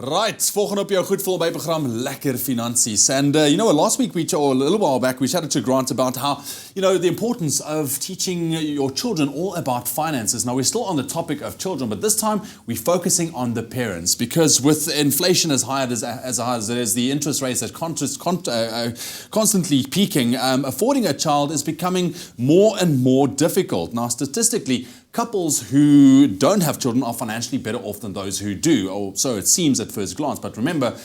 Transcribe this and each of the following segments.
Right, volgende op jou goed vol by program Lekker Finansies. And last week or a little while back we chatted to Grant about how, the importance of teaching your children all about finances. Now we're still on the topic of children, but this time we're focusing on the parents, because with inflation as high as it is, the interest rates that constantly peaking, affording a child is becoming more and more difficult. Now statistically, couples who don't have children are financially better off than those who do, or so it seems at first glance. But remember,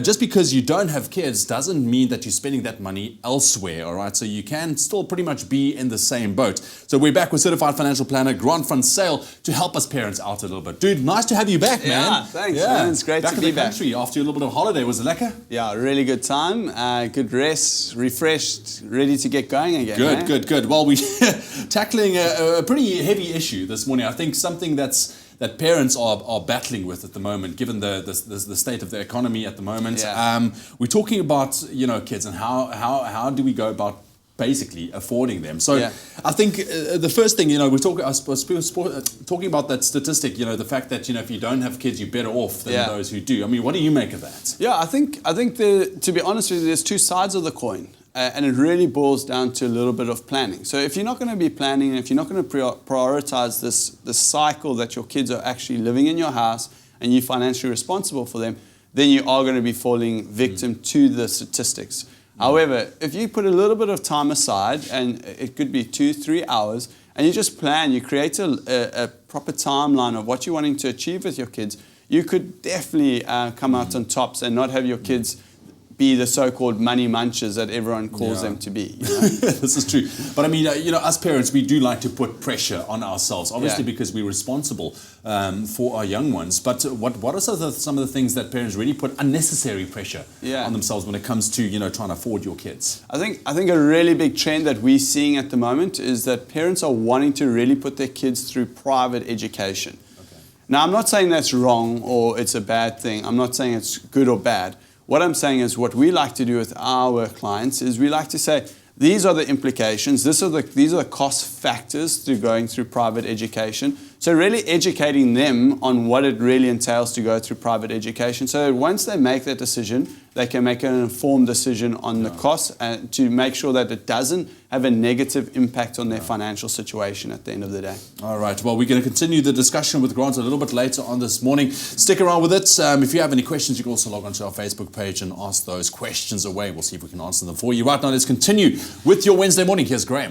just because you don't have kids doesn't mean that you're spending that money elsewhere, all right? So you can still pretty much be in the same boat. So we're back with certified financial planner Grant van Zyl to help us parents out a little bit. Dude, nice to have you back, man. Yeah, thanks, man. It's great to be back. Back in the country after a little bit of holiday. Was it lekker? Yeah, really good time. Good rest, refreshed, ready to get going again. Good. Well, we're tackling a pretty heavy issue this morning. I think something that parents are battling with at the moment, given the state of the economy at the moment. Yeah. We're talking about kids and how do we go about basically affording them. So yeah. I think the first thing, we're talking about that statistic, the fact that if you don't have kids, you're better off than those who do. I mean, what do you make of that? Yeah, I think to be honest with you, there's two sides of the coin. And it really boils down to a little bit of planning. So if you're not going to be planning, if you're not going to prioritize this cycle that your kids are actually living in your house and you're financially responsible for them, then you are going to be falling victim to the statistics. However, if you put a little bit of time aside, and it could be 2-3 hours, and you just plan, you create a proper timeline of what you're wanting to achieve with your kids, you could definitely come out on tops and not have your kids be the so-called money munchers that everyone calls them to be. This is true. But I mean, us parents, we do like to put pressure on ourselves, obviously because we're responsible for our young ones. But what are some of the things that parents really put unnecessary pressure on themselves when it comes to, trying to afford your kids? I think a really big trend that we're seeing at the moment is that parents are wanting to really put their kids through private education. Okay. Now, I'm not saying that's wrong or it's a bad thing. I'm not saying it's good or bad. What I'm saying is what we like to do with our clients is we like to say, these are the implications, these are the cost factors to going through private education. So really educating them on what it really entails to go through private education. So once they make that decision, they can make an informed decision on the costs and to make sure that it doesn't have a negative impact on their financial situation at the end of the day. All right. Well, we're going to continue the discussion with Grant a little bit later on this morning. Stick around with it. If you have any questions, you can also log onto our Facebook page and ask those questions away. We'll see if we can answer them for you. Right now, let's continue with your Wednesday morning. Here's Graham.